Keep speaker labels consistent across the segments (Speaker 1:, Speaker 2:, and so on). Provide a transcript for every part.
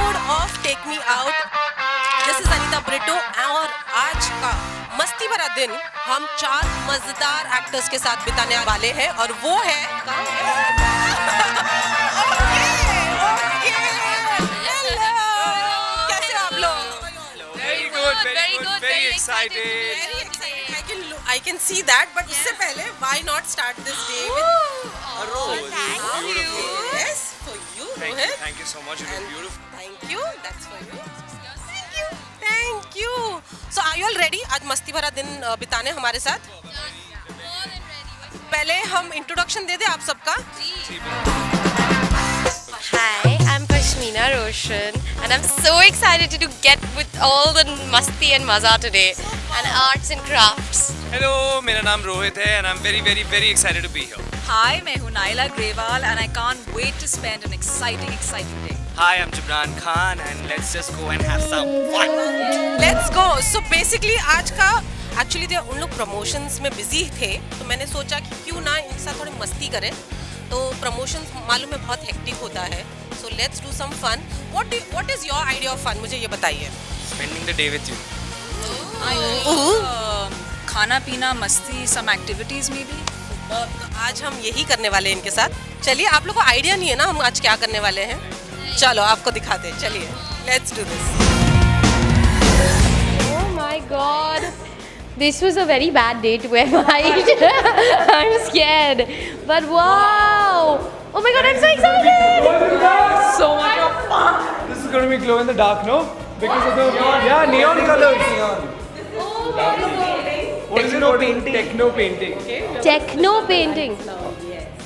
Speaker 1: episode of Take Me Out. This is Anita Brito और आज का मस्ती भरा दिन हम 4 मजेदार एक्टर्स के साथ बिताने वाले हैं और वो है कैसे हो आप लोग?
Speaker 2: Very good, very excited.
Speaker 1: I can see that, but उससे पहले why not start this day with
Speaker 2: A rose. Beautiful.
Speaker 1: yes for you, Rohit.
Speaker 2: Thank you so much. You look beautiful.
Speaker 1: Thank you. That's for you. Thank you. So are you all ready? आज मस्ती भरा दिन बिताने हमारे साथ. पहले हम introduction दे दें आप सबका.
Speaker 3: Hi, I'm Pashmina Roshan and I'm so excited to get with all the masti and maza today and arts and crafts.
Speaker 2: Hello, मेरा नाम रोहित है and I'm very excited to be here.
Speaker 4: Hi, मैं हूँ Naila Grewal and I can't wait to spend an exciting day.
Speaker 2: Hi, I'm Jibran Khan and let's just go and have some fun.
Speaker 1: Let's go. So basically आज का actually थे उन लोग promotions में busy थे तो मैंने सोचा कि क्यों ना इनके साथ थोड़ी मस्ती करें. तो प्रमोशंस मालूम है बहुत हेक्टिक होता है. So let's do some fun. What is your idea of fun? मुझे ये बताइए.
Speaker 2: Spending the day with you.
Speaker 4: खाना पीना मस्ती some activities maybe.
Speaker 1: तो आज हम यही करने वाले हैं इनके साथ. चलिए आप लोग को आइडिया नहीं है ना हम आज क्या करने वाले हैं. चलो आपको दिखाते हैं. चलिए let's do this.
Speaker 3: Oh my god. This was a very bad day to invite. I'm scared. But wow. Oh my god, I'm so excited.
Speaker 2: So much of fun. This is going to be glow in the dark, no? Because of the neon colors. What is it? Techno painting.
Speaker 3: Techno painting.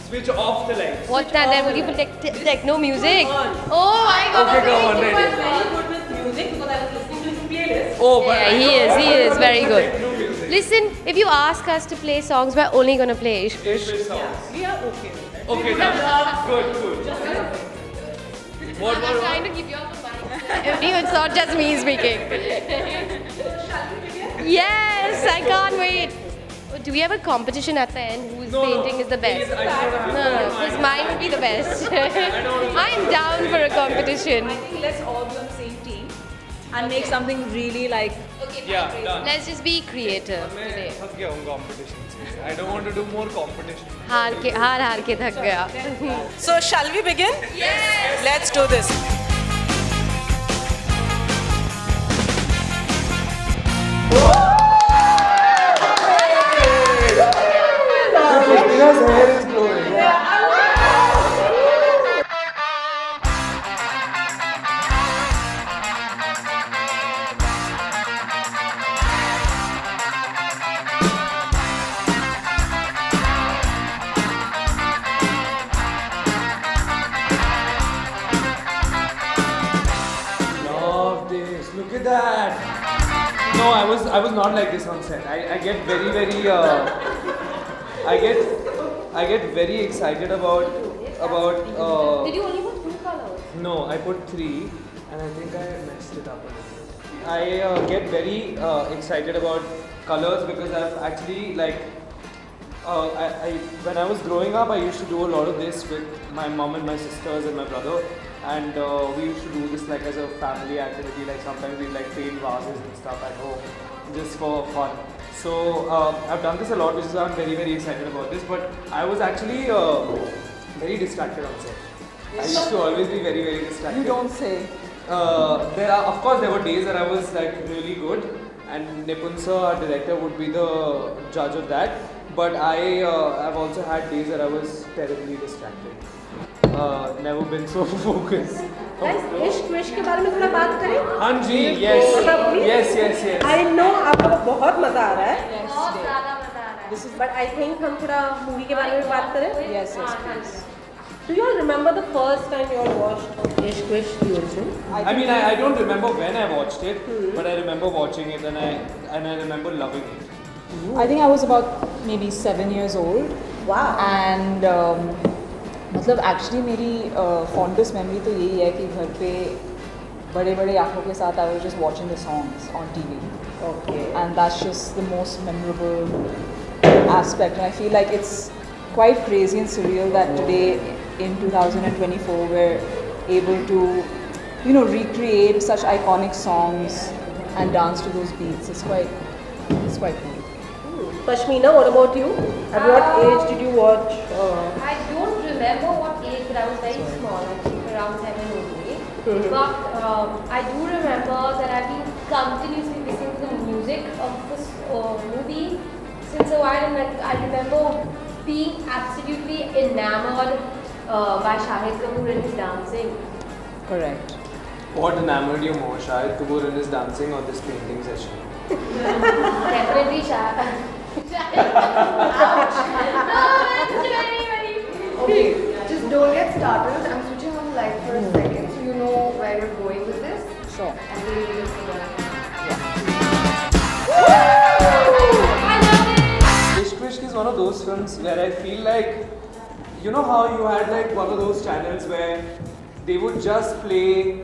Speaker 2: Switch off the lights.
Speaker 3: What's that? Then would you put techno music? Oh my god.
Speaker 2: Okay, go on, ready. Oh, but
Speaker 3: Yeah, he is very good. Listen, if you ask us to play songs, we're only gonna play Ishq.
Speaker 2: Okay, done. Good. What?
Speaker 3: I'm trying to keep you off the mic. It's not just me speaking. Yes, I can't wait. Do we have a competition at the end? Whose painting is the best? No, because mine would be the best. I'm down for a competition.
Speaker 4: I think let's all be on the same team and make something really like.
Speaker 2: Yeah, done.
Speaker 3: Let's just be creative today.
Speaker 2: थक गया हूँ competition से. I don't want to do more competition.
Speaker 3: हार के थक गया.
Speaker 1: So shall we begin? Yes. Let's do this.
Speaker 2: Krishna's hair is glowing. Love this. Look at that. No, I was not like this on set. I get very I get very excited about
Speaker 3: Did you only put 2 colors?
Speaker 2: no, I put 3 and I think I messed it up a little. I get very excited about colors because I've actually like I when I was growing up I used to do a lot of this with my mom and my sisters and my brother and we used to do this like as a family activity. Like sometimes we like paint vases and stuff at home just for fun. So I've done this a lot, which is why I'm very excited about this. But I was actually very distracted on set. I used to always be very distracted.
Speaker 4: You don't say.
Speaker 2: There were days that I was like really good, and Nipun sir, our director, would be the judge of that. But I've also had days that I was terribly distracted. Never been so focused.
Speaker 1: इश्क के बारे में थोड़ा बात करें.
Speaker 2: हाँ जी, yes.
Speaker 1: I know आपको बहुत मजा आ रहा है.
Speaker 3: बहुत ज़्यादा मजा आ रहा है.
Speaker 1: But I think हम थोड़ा मूवी के बारे में बात करें.
Speaker 4: Yes, please.
Speaker 1: Do you all remember the first time you all watched Ishq Vishk the original?
Speaker 2: I mean, I don't remember when I watched it, but I remember watching it and I remember loving it.
Speaker 4: I think I was about maybe 7 years old.
Speaker 1: Wow.
Speaker 4: And मतलब actually मेरी fondest memory तो यही है कि घर पे बड़े बड़े आँखों के साथ I was just watching the songs on TV.
Speaker 1: Okay.
Speaker 4: And that's just the most memorable aspect. And I feel like it's quite crazy and surreal that today in 2024 we're able to recreate such iconic songs and dance to those beats. It's quite cool.
Speaker 5: Pashmina, what about you? At what age did you watch?
Speaker 3: I don't remember what age, but I was very small, I think around 7 only. But I do remember that I've been continuously listening to the music of this movie since a while, and I remember being absolutely enamored by Shahid Kapoor and his dancing.
Speaker 4: Correct.
Speaker 2: What enamored you more, Shahid Kapoor in his dancing or this painting session?
Speaker 3: Definitely Shahid. Ouch! No, that's very, very.
Speaker 6: Okay, just don't get started. I'm switching on the light for a second so you know where we're going with this.
Speaker 4: Sure.
Speaker 6: And we'll just
Speaker 3: I love it!
Speaker 2: Ishq Vishk is one of those films where I feel like, you know how you had like one of those channels where they would just play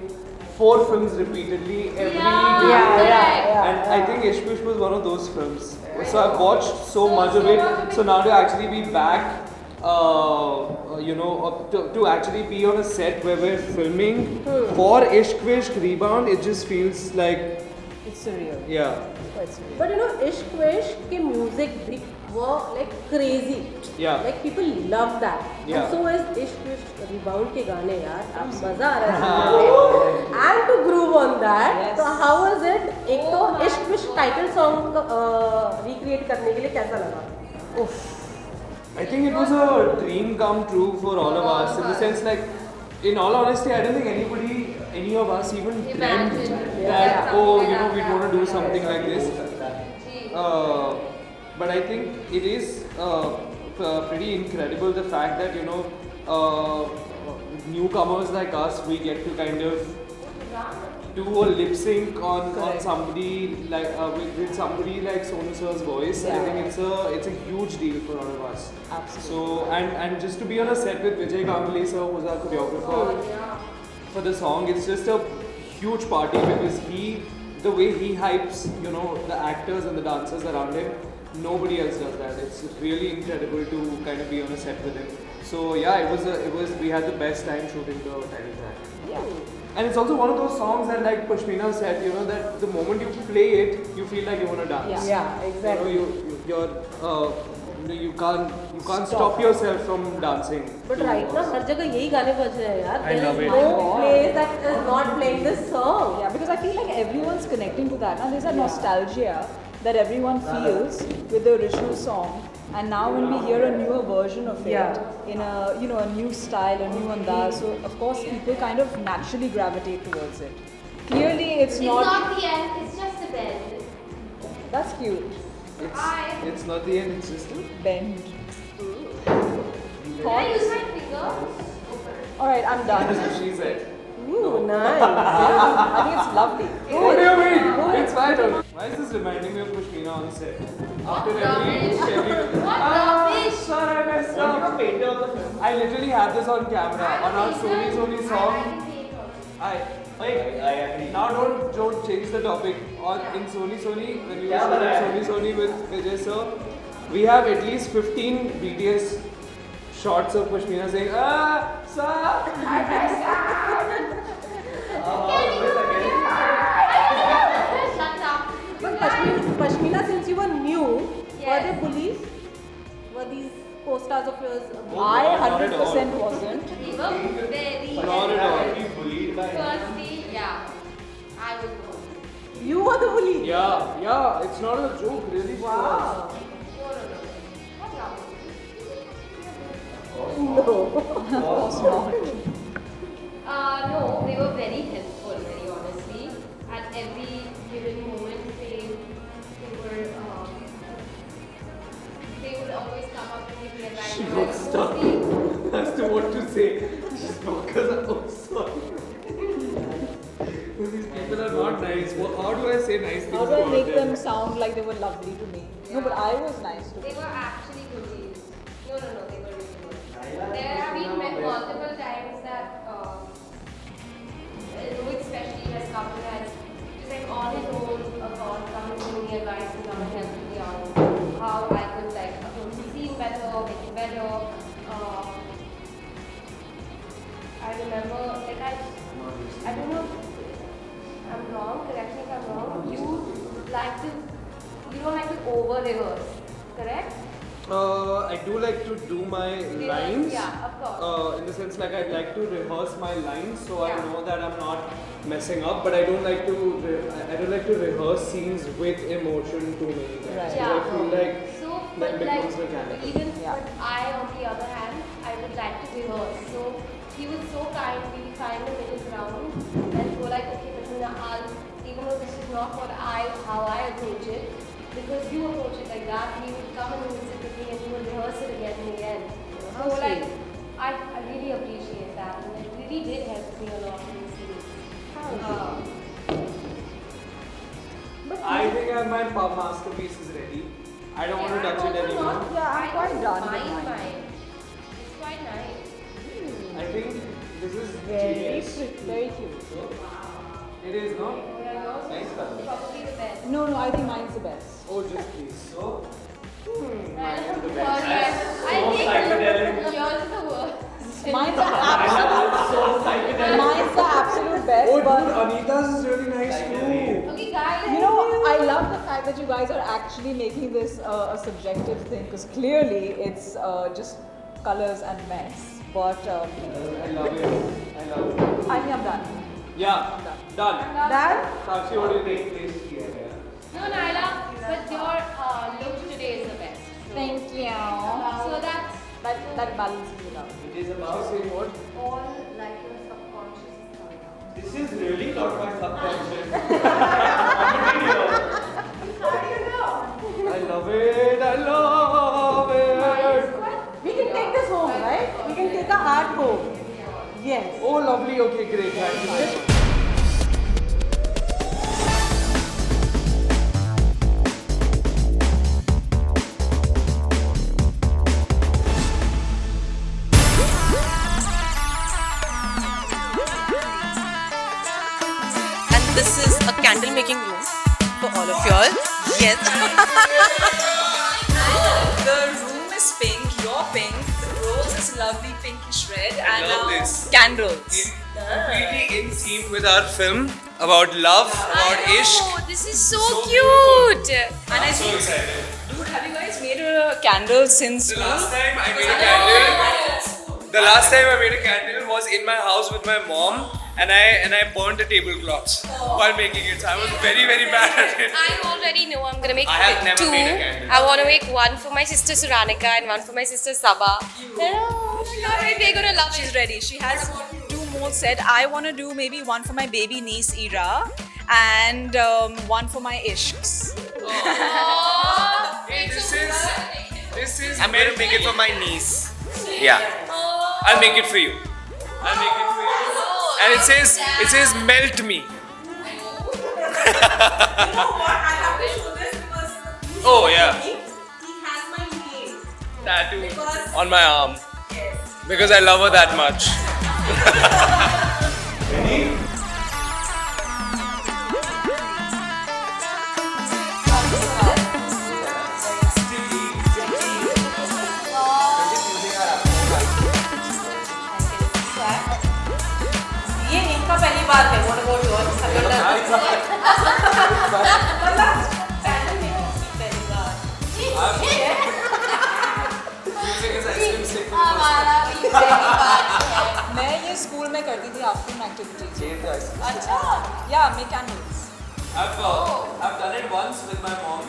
Speaker 2: 4 films repeatedly every day. And I think Ishq Vishk was one of those films. So I've watched so much of it. So now to actually be back, to actually be on a set where we're filming for Ishq Vishk Rebound, it just feels like,
Speaker 4: It's surreal.
Speaker 2: yeah.
Speaker 4: It's quite surreal.
Speaker 5: But you know, Ishq Vishk ke music were like crazy.
Speaker 2: Yeah.
Speaker 5: Like people love that.
Speaker 2: Yeah.
Speaker 5: And so is Ishq Vishk Rebound ke gaane yaar. Ab maza aa raha hai. And to groove on that,
Speaker 4: Yes.
Speaker 5: so how was it? एक तो Ishq Vishk title song recreate करने के लिए कैसा लगा?
Speaker 2: I think it was a dream come true for all of us in the sense like, in all honesty, I don't think any of us even dreamt that, we'd want to do something like this. But I think it is pretty incredible the fact that, newcomers like us, we get to kind of do a lip sync on somebody like with somebody like Sonu Sir's voice. I think it's a huge deal for all of us.
Speaker 4: Absolutely.
Speaker 2: So and just to be on a set with Vijay Ganguly sir, who's our choreographer for the song, it's just a huge party because the way he hypes, the actors and the dancers around him, nobody else does that. It's really incredible to kind of be on a set with him. So yeah, we had the best time shooting the title track.
Speaker 4: Yeah.
Speaker 2: And it's also one of those songs that, like Pashmina said, that the moment you play it, you feel like you want to dance.
Speaker 5: Yeah, exactly.
Speaker 2: You can't stop yourself from dancing.
Speaker 5: But right now हर जगह यही गाने बज रहे हैं यार.
Speaker 2: I love
Speaker 5: There
Speaker 2: it.
Speaker 5: is no place that is not playing this song.
Speaker 4: Yeah, because I feel like everyone's connecting to that. Now there's a nostalgia that everyone feels with the original song, and now when we hear a newer version of it in a a new style, a new andaz, so of course people kind of naturally gravitate towards it. Clearly, it's
Speaker 3: It's
Speaker 4: not.
Speaker 3: not the end, it's just the bend.
Speaker 4: That's cute.
Speaker 2: It's not the end, it's just a
Speaker 4: Bend.
Speaker 3: Can I use my finger?
Speaker 4: All right, I'm done.
Speaker 2: That's what she said.
Speaker 5: Ooh, nice.
Speaker 4: I think it's lovely.
Speaker 2: What do you mean? It's fine. Why is this reminding me of Pashmina on set? After every
Speaker 3: rubbish.
Speaker 2: sir, I messed up. I literally have this on camera on our Sony song. Now don't change the topic. In Sony when we were shooting Sony with Vijay sir, we have at least 15 BTS shots of Pashmina saying, sir, I messed up.
Speaker 3: Shut up.
Speaker 5: But Pashmina, since you were new, were they bullies? Were these co-stars of yours?
Speaker 4: I 100% wasn't.
Speaker 3: They were very.
Speaker 2: Not at all.
Speaker 3: Firstly, yeah, I was born.
Speaker 5: You were the bully.
Speaker 2: Yeah, it's not a joke, really.
Speaker 5: Wow.
Speaker 3: What love?
Speaker 5: No.
Speaker 4: Of course not.
Speaker 3: No, they were very helpful, very honestly. At every given moment, they would always come up to me and like,
Speaker 2: She got stuck as to what to say. Just because I'm sorry. These people are not nice. How do I say nice things
Speaker 4: How do I
Speaker 2: about
Speaker 4: make them sound like they were lovely to me? No, but I was nice to
Speaker 3: They
Speaker 4: them.
Speaker 3: were actually goodies. No, they were really good. There have been multiple times that Rohit especially has come and has just like on his own come and give me advice and come and help me on how I could like approach the scene better, make it better. I remember like I don't know rehearse. Correct?
Speaker 2: I do like to do my lines.
Speaker 3: Yeah, of course.
Speaker 2: In the sense like I like to rehearse my lines so I
Speaker 3: Yeah.
Speaker 2: know that I'm not messing up. But I don't like to I don't like to rehearse scenes with emotion too many times.
Speaker 4: Right.
Speaker 2: So I feel like
Speaker 3: So,
Speaker 2: that
Speaker 3: but like,
Speaker 2: becomes mechanical.
Speaker 3: even
Speaker 4: Yeah.
Speaker 3: but I, on the other hand, I would like to rehearse. So he was so kind. We find a middle ground and go like, okay, Patrina, even though this is not how I approach it, because you approach it like that, he would come and he would sit with me and he would rehearse it again and again.
Speaker 4: How
Speaker 3: So like,
Speaker 4: sweet.
Speaker 3: I really appreciate that, and it really did help me a lot in the series.
Speaker 2: I think my masterpiece is ready. I don't want to touch it anymore.
Speaker 4: Yeah, I'm quite done with
Speaker 3: Mine.
Speaker 4: mine.
Speaker 3: It's quite nice.
Speaker 2: I think this is
Speaker 4: Very
Speaker 2: genius.
Speaker 4: pretty, very cute.
Speaker 2: It is not.
Speaker 3: Yeah, yours
Speaker 2: Nice
Speaker 3: is
Speaker 2: color.
Speaker 3: probably the best.
Speaker 4: No, I think mine's the best.
Speaker 2: Oh, just please. So,
Speaker 3: Mine
Speaker 2: is the
Speaker 3: I
Speaker 2: best.
Speaker 3: think
Speaker 2: psychedelic.
Speaker 3: yours is the worst.
Speaker 4: Mine's the absolute best.
Speaker 2: Oh,
Speaker 4: but
Speaker 2: dude, Anita's is really nice too.
Speaker 3: Okay, guys.
Speaker 4: you know, I love the fact that you guys are actually making this a subjective thing because clearly it's just colors and mess. But
Speaker 2: I love it. I love it.
Speaker 4: I think I'm done.
Speaker 2: Yeah, done.
Speaker 4: Done?
Speaker 2: Sakshi, what do you think? Please.
Speaker 3: No, Naila, but your look today is the best.
Speaker 4: Thank you.
Speaker 3: So that's
Speaker 4: That balances it out.
Speaker 2: It is about saying what?
Speaker 6: All like your subconscious is coming out.
Speaker 2: This is really not my subconscious. I love it. I love it.
Speaker 5: We can take this home, right? We can take a art home. Yes.
Speaker 2: Oh, lovely. Okay, great. Thank you very much.
Speaker 1: And this is a candle making room for all of y'all. Yes.
Speaker 7: The room is pink, you're pink, the rose is lovely pinkish red, and
Speaker 2: Love this.
Speaker 7: candles.
Speaker 2: Completely in theme with our film about love, about ish.
Speaker 7: This is so,
Speaker 2: So
Speaker 7: cute. And I
Speaker 2: So
Speaker 7: think,
Speaker 2: excited.
Speaker 7: dude, have you guys made a candle since
Speaker 2: The last time I made a candle. The last time I made a candle was in my house with my mom, and I burnt the tablecloths while making it. So I was very bad at it.
Speaker 3: I already know I'm gonna make
Speaker 2: I have never
Speaker 3: two.
Speaker 2: made a candle.
Speaker 3: I want to make one for my sister Suranika and one for my sister Saba. They're gonna love
Speaker 7: She's
Speaker 3: it.
Speaker 7: ready. She has 2 more said. I want to do maybe one for my baby niece Ira and one for my ishks.
Speaker 2: This is. I'm going to make it for my niece. Yeah. I'll make it for you. I'll make it for you. And it says melt me. Oh yeah.
Speaker 5: He has my name.
Speaker 2: Tattoo on my arm. Because I love her that much.
Speaker 1: ये इनका पहली बार है. What about yours? Have you done this?
Speaker 4: मैं ये school में करती थी afternoon activities. अच्छा. Yeah, make candles.
Speaker 2: I've done it once with my mom.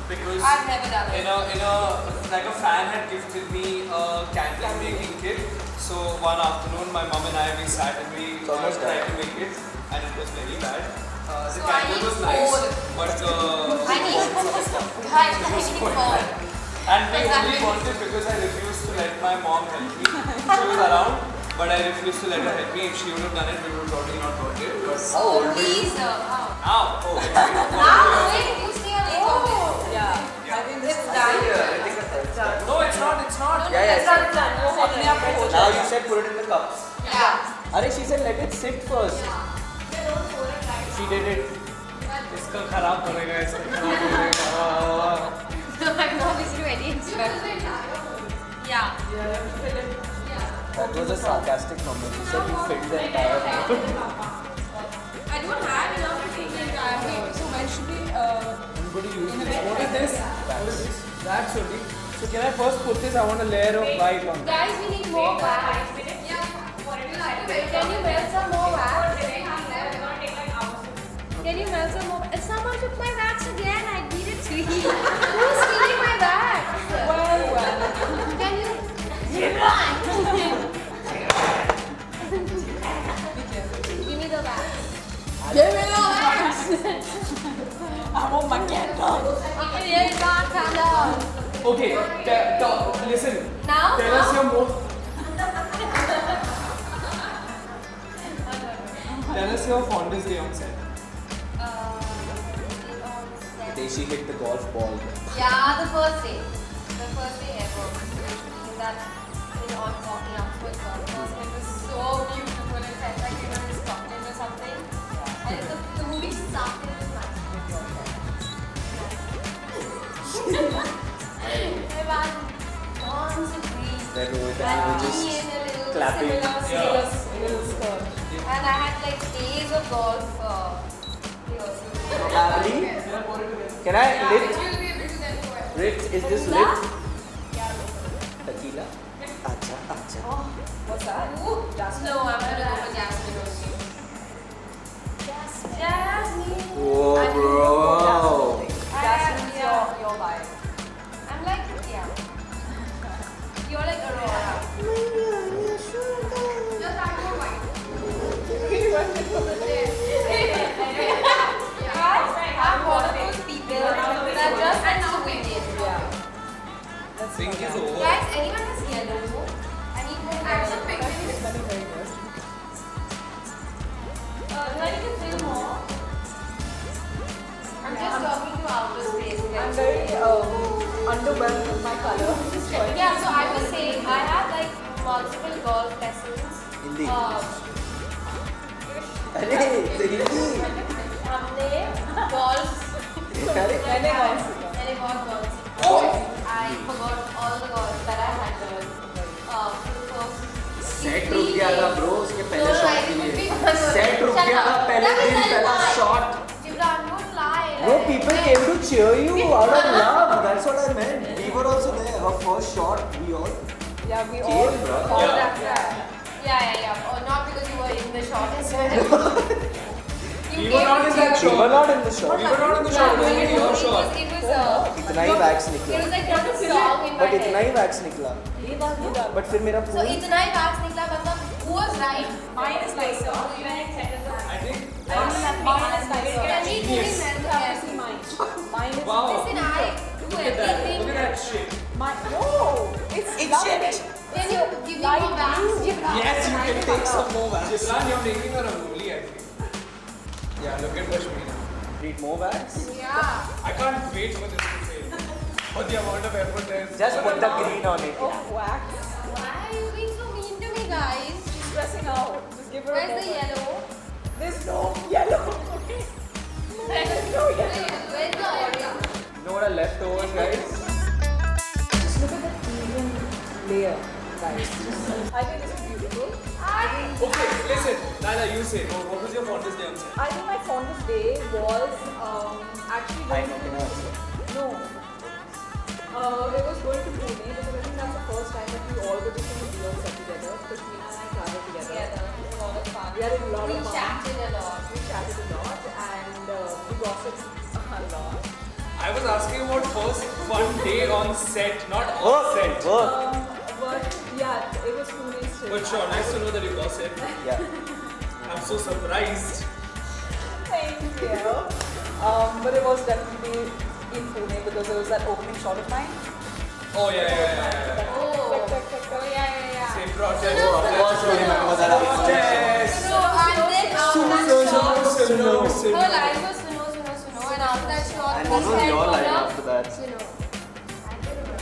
Speaker 2: Because
Speaker 3: I've never done it.
Speaker 2: like a fan had gifted me a candle making kit. So one afternoon, my mom and I we sat and we tried to make it, and it was very bad. The
Speaker 3: So I
Speaker 2: candle
Speaker 3: need
Speaker 2: was nice,
Speaker 3: four.
Speaker 2: but
Speaker 3: I need guys, I need four.
Speaker 2: and we only bought it because I refused to let my mom help me. She was around, but I refused to let her help me. If she would have done it, we would have probably not bought it. But
Speaker 3: So please, how?
Speaker 2: now, oh,
Speaker 3: Wait, you stay on it on this.
Speaker 4: Yeah. I think this is
Speaker 2: no, it's not. It's not.
Speaker 4: अपने आप हो
Speaker 8: Now you said put it in the cups.
Speaker 3: Yeah.
Speaker 8: Are she said let it sit first. She did it.
Speaker 2: इसका खराब करेगा इसका खराब करेगा
Speaker 3: I'm obviously ready instructions. Yeah.
Speaker 8: That was a sarcastic comment. You said you filled the entire board.
Speaker 3: I don't have enough to take the entire board.
Speaker 4: So when should we
Speaker 8: I'm going to use this one
Speaker 2: That's only. So can I first put this? I want a layer of white on.
Speaker 3: Guys, we need more wax. Can you melt some more wax? Can you melt some more? Someone took my wax again. I beat it to you. Who's stealing my wax?
Speaker 4: Well.
Speaker 3: Can you? Give me the wax. Give me the wax.
Speaker 7: I want my candle.
Speaker 3: Okay, here you go, calm down.
Speaker 2: Okay, listen.
Speaker 3: Now?
Speaker 2: Tell us your more. Tell us your fondest day on set.
Speaker 8: The day she hit the golf ball.
Speaker 3: Yeah, the first day. The first day ever. In that, on Oxford Golf Course. And it was so beautiful. It felt like we were in Scotland or something. And the movie started with my everyone wants to breathe.
Speaker 8: Then Rohit and
Speaker 3: And
Speaker 8: I were
Speaker 3: me
Speaker 8: just
Speaker 3: in a little
Speaker 8: clapping.
Speaker 3: similar skirt. And I had like days of golf rehearsal.
Speaker 8: Probably. Can I lit? Rit, is this lit? Tequila? Acha, acha.
Speaker 7: What's that?
Speaker 3: No, I'm gonna go for Jasmine only. Jasmine.
Speaker 8: Whoa, bro.
Speaker 7: Jasmine's your vibe.
Speaker 3: I'm like, yeah. You're like Aurora. Just act more white. I'm one of those people that just went to Indian.
Speaker 2: Pink is over.
Speaker 3: Guys, anyone has yellow? I need more yellow. Pink. Do I need to fill more? I'm just talking to outer space.
Speaker 4: I'm very underwhelmed with my color.
Speaker 3: Yeah, so I was saying I had like multiple golf lessons.
Speaker 8: Hindi.
Speaker 3: हमने
Speaker 8: अरे Hindi.
Speaker 3: golf.
Speaker 8: अरे
Speaker 3: मैंने बहुत golf. I forgot all the golf that I had learned. For the first
Speaker 8: set
Speaker 3: 3
Speaker 8: रुक गया था
Speaker 3: days.
Speaker 8: Bro उसके
Speaker 3: No,
Speaker 8: पहले
Speaker 3: no,
Speaker 8: शॉट
Speaker 3: I
Speaker 8: के
Speaker 3: would be
Speaker 8: लिए.
Speaker 3: one.
Speaker 8: सेट रुक
Speaker 3: Shut
Speaker 8: गया था
Speaker 3: up.
Speaker 8: पहले
Speaker 3: That
Speaker 8: दिन
Speaker 3: is a
Speaker 8: पहला
Speaker 3: lie.
Speaker 8: Shot.
Speaker 3: Gibran, don't lie.
Speaker 8: Bro, people came to cheer you out of love. That's what I meant. We were also there. Her first shot, we all
Speaker 4: Yeah, we
Speaker 8: came,
Speaker 4: all
Speaker 8: bro.
Speaker 4: called that.
Speaker 3: Yeah. Or not because you were in the shot as well.
Speaker 2: We were not in that
Speaker 8: We
Speaker 2: shot.
Speaker 8: were not in the shot.
Speaker 2: We were not in the shot. It was only your shot.
Speaker 3: It was
Speaker 8: इतना ही wax
Speaker 3: it
Speaker 8: निकला.
Speaker 3: was like not a song in my
Speaker 8: But इतना
Speaker 3: head.
Speaker 8: ही wax निकला. But फिर मेरा
Speaker 3: So
Speaker 8: phone.
Speaker 3: इतना ही wax निकला मतलब who was right?
Speaker 7: Mine is nicer.
Speaker 2: I think.
Speaker 7: Mine is nicer.
Speaker 3: Can we give him
Speaker 7: Have to see mine. Mine is.
Speaker 2: Wow.
Speaker 3: Listen, I do
Speaker 2: Look at that.
Speaker 3: everything.
Speaker 2: Look at that shit.
Speaker 7: No, it's
Speaker 8: shit.
Speaker 3: Can you give me more wax?
Speaker 8: Yes, you can take some more wax.
Speaker 2: Gibran, you're making a rangoli, I think. Yeah, look at Pashmina.
Speaker 8: Need more wax?
Speaker 3: Yeah.
Speaker 2: I can't wait for this to fail. For the amount of effort there is.
Speaker 8: Just put the green on it.
Speaker 7: wax.
Speaker 3: Why are you being so mean to me, guys?
Speaker 7: She's stressing out. Just give her a
Speaker 3: Where's the
Speaker 7: moment.
Speaker 3: yellow?
Speaker 7: There's no yellow.
Speaker 3: Where's the orange?
Speaker 8: You know what are leftovers, guys?
Speaker 4: Just look at the even layer, guys.
Speaker 7: I think this is beautiful.
Speaker 2: Okay, listen. Naila, you say. What was your fondest day on set?
Speaker 4: I think my fondest day was actually
Speaker 8: I
Speaker 4: going
Speaker 8: know,
Speaker 4: to no. It was going to Pune because I think that's the first time that we all got to see the on set together. Kashmina and I traveled together.
Speaker 3: It was a lot of fun.
Speaker 4: We had a lot
Speaker 3: We
Speaker 4: of fun.
Speaker 3: chatted a lot.
Speaker 4: We chatted a lot and we gossiped a lot.
Speaker 2: I was asking about first fun day on set, not off
Speaker 8: Work,
Speaker 2: set.
Speaker 8: work.
Speaker 4: But yeah, it was Pune still.
Speaker 2: But sure, nice to know that you gossip.
Speaker 8: Yeah.
Speaker 2: I'm so surprised.
Speaker 4: Thank you. But it was definitely in Pune because there was that opening shot of mine.
Speaker 2: Oh yeah.
Speaker 3: Oh, yeah.
Speaker 2: Same project.
Speaker 8: Of course you remember that.
Speaker 2: Yes.
Speaker 3: So, and then after that shot,
Speaker 2: Suno.
Speaker 3: her line was Suno. And after that shot,
Speaker 8: And
Speaker 3: they
Speaker 8: what was
Speaker 3: said,
Speaker 8: your line
Speaker 3: "Puna,
Speaker 8: after that?
Speaker 3: Suno."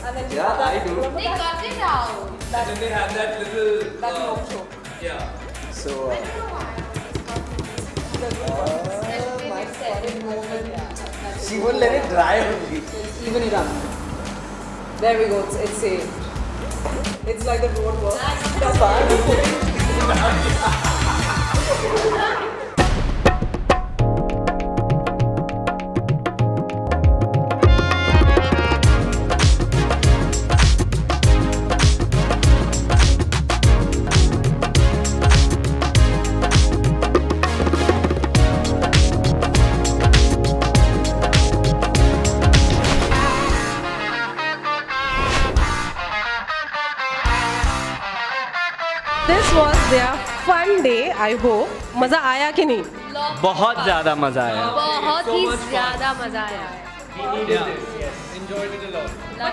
Speaker 4: And then
Speaker 8: Yeah, I do.
Speaker 3: They cut it out.
Speaker 2: And then they had that little.
Speaker 4: that no show.
Speaker 2: Yeah.
Speaker 8: So,
Speaker 3: I don't know why.
Speaker 8: my funny moment. She won't let it dry only.
Speaker 4: Even it up. There we go. It's saved. It's like the road work. That's fine.
Speaker 1: I hope मज़ा आया कि नहीं?
Speaker 2: बहुत ज़्यादा मज़ा आया.
Speaker 3: बहुत ही ज़्यादा मज़ा आया.
Speaker 1: But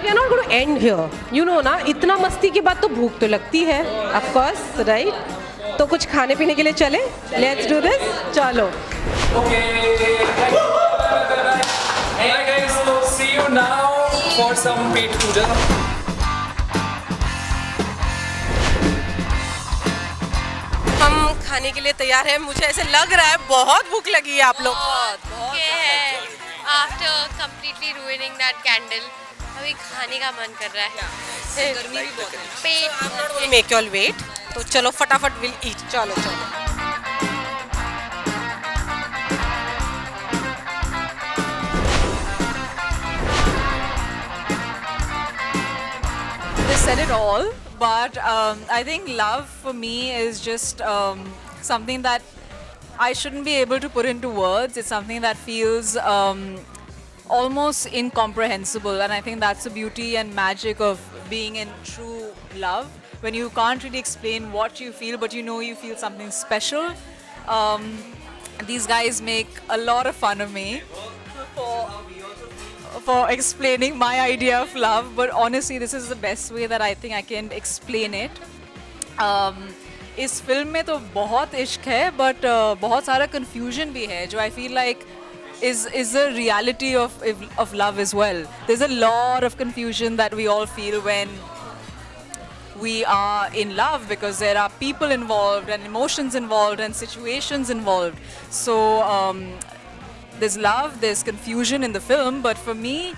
Speaker 1: we are not going to end here. You know ना, इतना मस्ती के बाद तो भूख तो लगती है, ऑफ कोर्स, राइट? तो कुछ खाने पीने के लिए चले. Let's do this. चलो.
Speaker 2: Okay. Hey guys, so see you now for some Pet Puja.
Speaker 1: हम खाने के लिए तैयार हैं. मुझे ऐसे लग रहा है बहुत भूख लगी है आप लोग.
Speaker 3: After completely ruining that candle अभी खाने का मन कर रहा है.
Speaker 7: गर्मी भी बहुत है.
Speaker 3: पेट
Speaker 1: मेक यू ऑल वेट. तो चलो फटाफट विल ईट. चलो चलो.
Speaker 7: They said it all, but I think love for me is just something that I shouldn't be able to put into words. It's something that feels almost incomprehensible, and I think that's the beauty and magic of being in true love, when you can't really explain what you feel, but you know you feel something special. These guys make a lot of fun of me for explaining my idea of love, but honestly this is the best way that I think I can explain it. इस film में तो बहुत इश्क है, but बहुत सारा confusion भी है जो I feel like is the reality of love as well. There's a lot of confusion that we all feel when we are in love, because there are people involved and emotions involved and situations involved. So there's love, there's confusion in the film, but for me,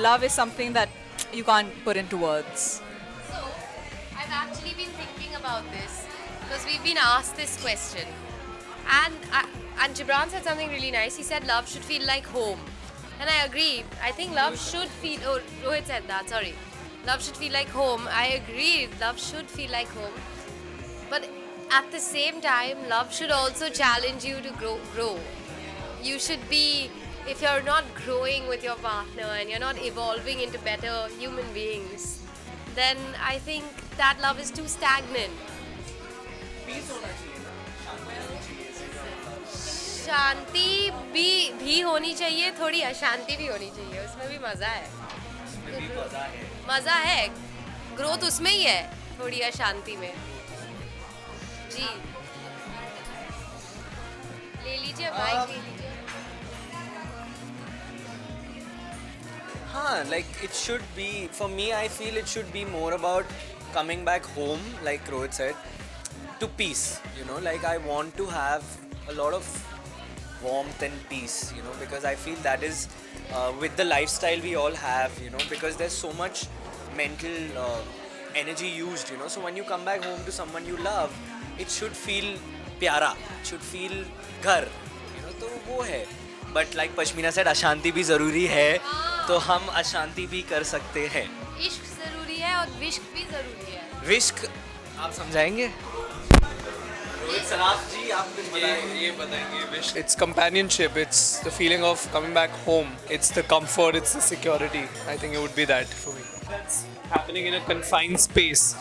Speaker 7: love is something that you can't put into words.
Speaker 3: So, I've actually been thinking about this because we've been asked this question, and Gibran said something really nice. He said love should feel like home, and I agree. I think love should feel. Oh, Rohit said that. Sorry, love should feel like home. I agree. Love should feel like home, but at the same time, love should also challenge you to grow. You should be, if you're not growing with your partner and you're not evolving into better human beings, then I think that love is too stagnant. शांति भी होनी चाहिए, थोड़ी अशांति भी होनी चाहिए, उसमें भी मज़ा है. मज़ा है, ग्रोथ उसमें ही है, थोड़ी अशांति में. जी ले लीजिए, माइक ले लीजिए.
Speaker 8: Huh, like it should be, for me I feel it should be more about coming back home, like Rohit said, to peace, you know, like I want to have a lot of warmth and peace, you know, because I feel that is with the lifestyle we all have, you know, because there's so much mental energy used, you know, so when you come back home to someone you love, it should feel pyara, it should feel ghar, you know, तो वो है. But like Pashmina said, अशांति भी ज़रूरी है, तो हम अशांति भी कर सकते हैं.
Speaker 3: इश्क ज़रूरी है और विश्क भी ज़रूरी है.
Speaker 8: विश्क आप समझाएंगे? रोहित सराफ जी आप कुछ
Speaker 2: ये बताएंगे. It's companionship. It's the feeling of coming back home. It's the comfort. It's the security. I think it would be that for me. That's happening in a confined space.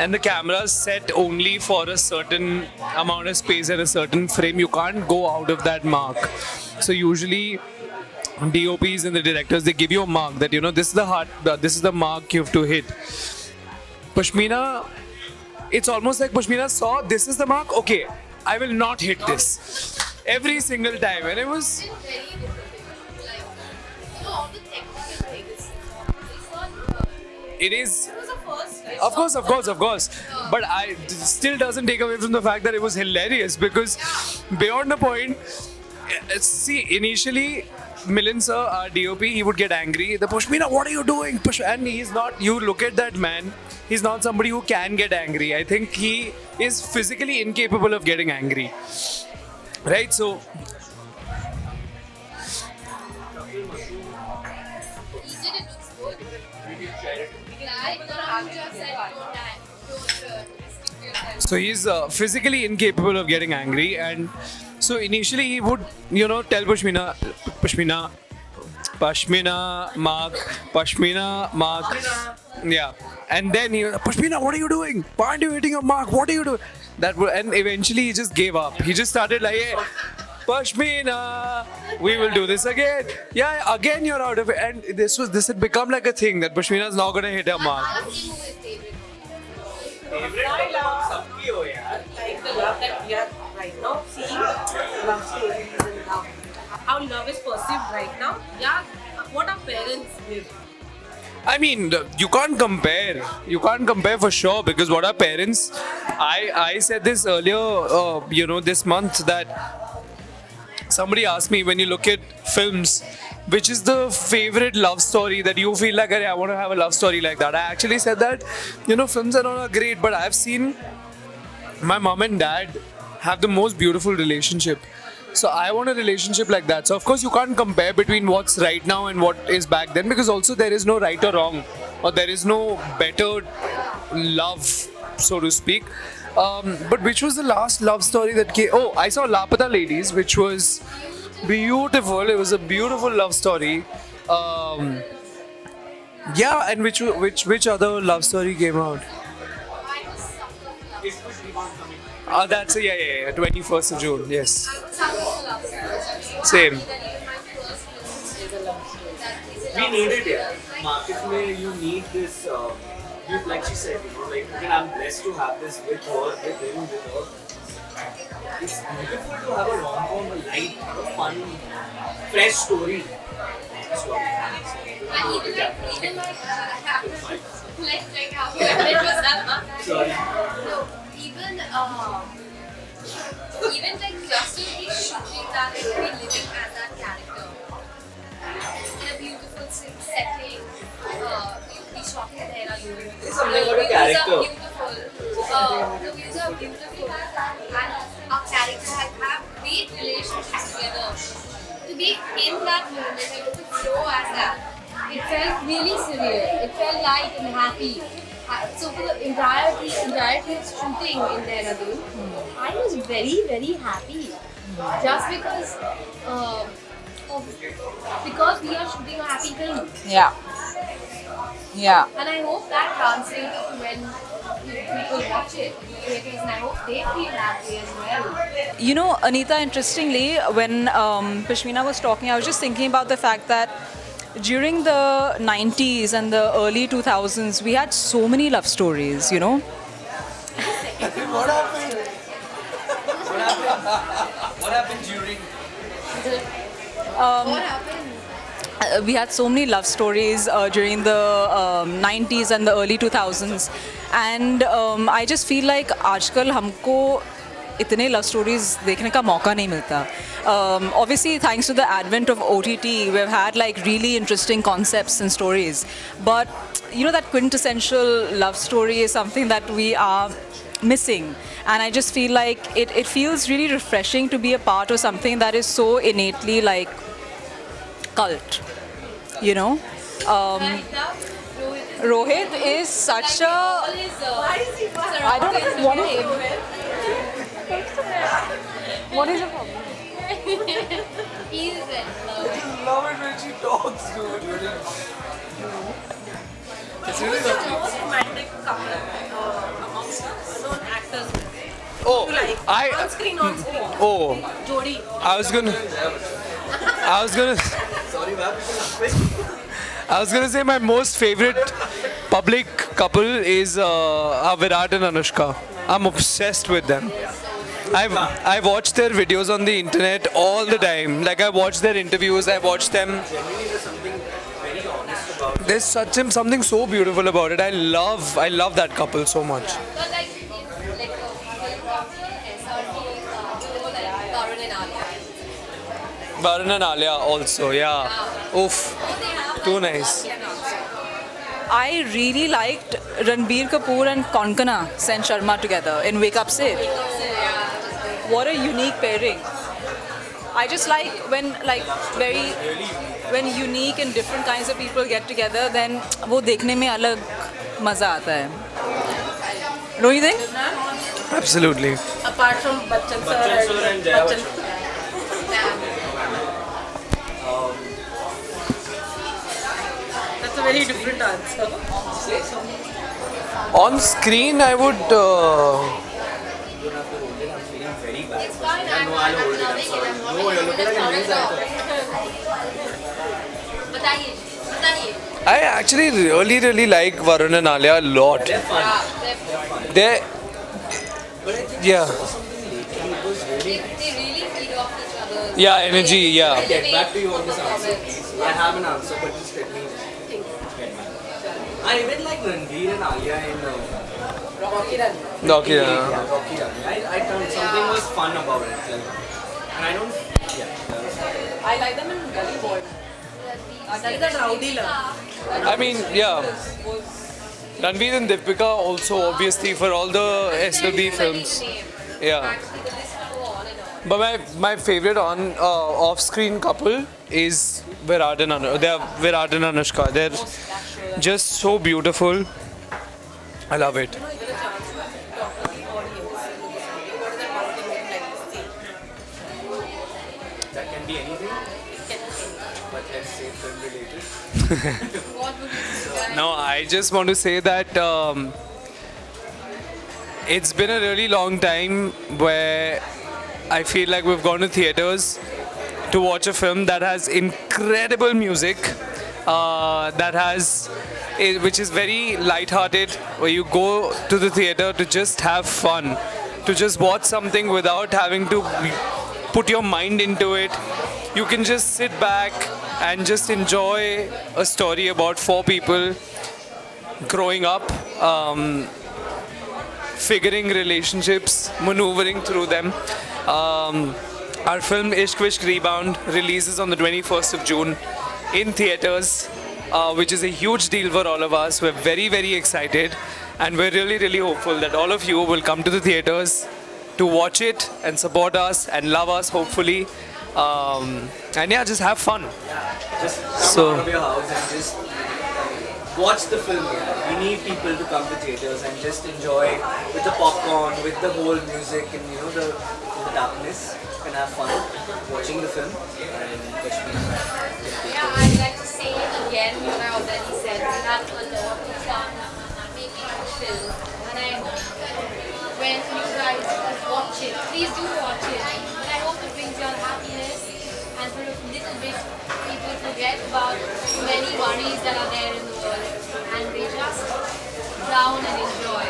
Speaker 2: And the camera's set only for a certain amount of space and a certain frame. You can't go out of that mark. So usually DOPs and the directors, they give you a mark that, you know, this is the mark you have to hit. Pashmina, it's almost like Pashmina saw, this is the mark, okay, I will not hit this. Every single time. And it was... It is... Of course. But it still doesn't take away from the fact that it was hilarious, because beyond the point, see, initially, Milind sir, our DOP, he would get angry. The Pashmina, what are you doing? And he's not, you look at that man, he's not somebody who can get angry. I think he is physically incapable of getting angry. Right, so... So he's physically incapable of getting angry, and so initially he would, you know, tell Pashmina, mark. Yeah. And then he, Pashmina, what are you doing? Why aren't you hitting a mark? What are you doing? and eventually he just gave up. He just started like, hey, Pashmina, we will do this again. Yeah, again you're out of it. And this had become like a thing that Pashmina is not gonna hit her mark.
Speaker 1: Like the love that we are right now seeing, love stories and love. How love is perceived right now. Yeah, what our parents did.
Speaker 2: I mean, you can't compare. You can't compare for sure because what our parents. I said this earlier, this month that somebody asked me when you look at films, which is the favorite love story that you feel like, I want to have a love story like that. I actually said that, films are not great, but I've seen my mom and dad have the most beautiful relationship. So I want a relationship like that. So of course you can't compare between what's right now and what is back then because also there is no right or wrong or there is no better love, so to speak. But which was the last love story that came? Oh, I saw Lapata Ladies, which was beautiful. It was a beautiful love story. Yeah, and which other love story came out? That's 21st of June. Yes. Same.
Speaker 8: We need it, yeah. Market mein you need this, like she said, like again, I'm blessed to have this with her, with him, with her. It's beautiful to have a rom-com, a light, fun, fresh story. Sorry.
Speaker 3: Even like just to be shooting that and be living as that character in a beautiful setting, we shot in Dehradun.
Speaker 8: It's something about a character.
Speaker 3: The views are beautiful, and our characters have great relationships together. To be in that moment and to flow as that, it felt really surreal. It felt light and happy. So for the entirety of shooting in Dehradun, I was very, very happy. Just because we are shooting a happy film.
Speaker 7: Yeah.
Speaker 3: And I hope that translates to when people watch it, and I hope they feel happy as well.
Speaker 7: Anita, interestingly, when Pashmina was talking, I was just thinking about the fact that during the 90s and the early 2000s, we had so many love stories,
Speaker 8: What happened? What happened during?
Speaker 3: What happened?
Speaker 7: We had so many love stories during the 90s and the early 2000s. And I just feel like आजकल हमको इतने love stories देखने का मौका नहीं मिलता. Obviously, thanks to the advent of OTT, we've had like really interesting concepts and stories. But that quintessential love story is something that we are missing. And I just feel like it feels really refreshing to be a part of something that is so innately like cult. Rohit is such a... I don't know what is What is the problem?
Speaker 3: He's in love.
Speaker 8: I love it when she talks, dude. It's really
Speaker 1: The most romantic couple amongst known actors.
Speaker 2: Oh,
Speaker 1: On screen.
Speaker 2: Oh,
Speaker 1: Jodi.
Speaker 2: I was gonna.
Speaker 8: Sorry, ma'am.
Speaker 2: I was gonna say my most favorite public couple is Virat and Anushka. I'm obsessed with them. I watch their videos on the internet all the time. Like I watch their interviews. I watch them. There's something so beautiful about it. I love that couple so much.
Speaker 3: But like a film couple, SRT, Varun and Alia.
Speaker 2: Varun and Alia also, yeah. Oof, too nice.
Speaker 7: I really liked Ranbir Kapoor and Konkona Sen Sharma together in Wake Up Sid. What a unique pairing. I just like when unique and different kinds of people get together, then वो देखने में अलग मजा आता है. Don't you think?
Speaker 2: Absolutely.
Speaker 1: Apart from Bachchan sir and
Speaker 8: Jaya
Speaker 1: Bachchan. That's a very different answer.
Speaker 2: On screen, I would.
Speaker 8: I'm feeling very bad.
Speaker 6: It's fine.
Speaker 8: I know I'll hold it. I'm sorry. No, you're looking like a news anchor.
Speaker 6: बताइए बताइए.
Speaker 2: I actually really like Varun and Alia a lot.
Speaker 8: They're fun.
Speaker 2: They,
Speaker 8: But I think
Speaker 2: yeah,
Speaker 8: I saw something lately. It was really.
Speaker 6: They really feed off each other.
Speaker 2: yeah, energy, yeah.
Speaker 8: I'll get back to you on this answer, please. I have an answer, but just let me get back. I even like Ranveer and Alia in
Speaker 2: Okay,
Speaker 8: yeah, Rocky Rani. I thought something was fun about it. Like, and I don't. Yeah, that was fun.
Speaker 5: I like them in Gully Boy. That is a rowdy love.
Speaker 2: I mean, yeah. Ranveer and Deepika also obviously for all the SLB films. Yeah. But my favorite off-screen couple is Virat and Anushka. They're just so beautiful. I love it.
Speaker 8: That can be anything. But let's say film related.
Speaker 2: No, I just want to say that it's been a really long time where I feel like we've gone to theaters to watch a film that has incredible music, which is very light-hearted, where you go to the theater to just have fun, to just watch something without having to put your mind into it. You can just sit back and just enjoy a story about 4 people growing up, figuring relationships, maneuvering through them. Our film Ishq Vishk Rebound releases on the 21st of June in theaters, which is a huge deal for all of us. We're very, very excited, and we're really, really hopeful that all of you will come to the theaters to watch it and support us and love us, hopefully. And yeah, just have fun.
Speaker 8: Just come out of your house and just watch the film. We need people to come to theaters and just enjoy with the popcorn, with the whole music and the darkness, and have fun watching the film. And
Speaker 6: Yeah, I'd like to say again what I already said. We had a lot of fun making the film, and I hope that when you guys watch it, please do watch it. And I hope it brings you all happiness, and for a little bit people forget about many worries that are there in the world, and they just drown and enjoy.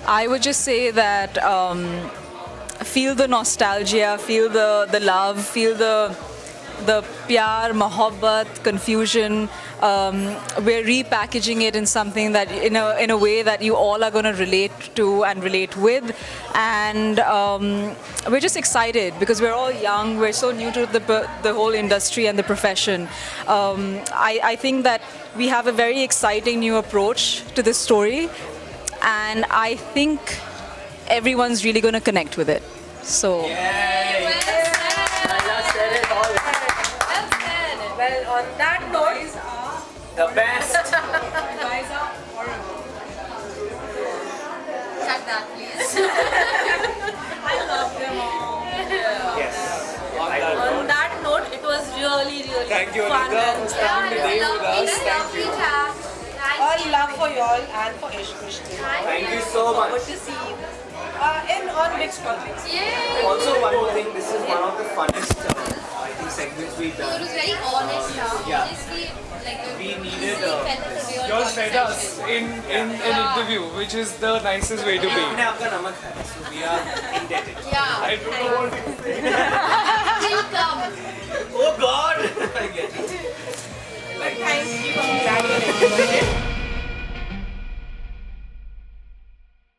Speaker 7: I would just say that feel the nostalgia, feel the love, feel the pyar, mohabbat, confusion. We're repackaging it in something that in a way that you all are going to relate to and relate with, and we're just excited because we're all young. We're so new to the whole industry and the profession. I think that we have a very exciting new approach to this story, and I think everyone's really going to connect with it. So.
Speaker 5: Well, on that note,
Speaker 8: the best.
Speaker 5: you guys are horrible.
Speaker 6: Cut that, please.
Speaker 5: I love them all.
Speaker 8: Yes.
Speaker 5: On that note, it was really, really
Speaker 2: Thank you,
Speaker 5: fun.
Speaker 2: Anita, for spending the day with us. Thank you.
Speaker 5: All love for y'all and for Ishq Vishk.
Speaker 8: Thank you so
Speaker 5: Good
Speaker 8: much.
Speaker 5: to see you. On Mixed Politics.
Speaker 6: Yay!
Speaker 8: Also, one more thing. This is one of the funnest, I think, segments we've
Speaker 6: It
Speaker 8: done.
Speaker 6: was very honest.
Speaker 8: Yeah.
Speaker 6: Honestly, like
Speaker 8: We needed
Speaker 2: You all fed us in an interview, which is the nicest way to be.
Speaker 8: हमने आपका नमक खाया, so we are indebted.
Speaker 6: Yeah.
Speaker 2: I don't know what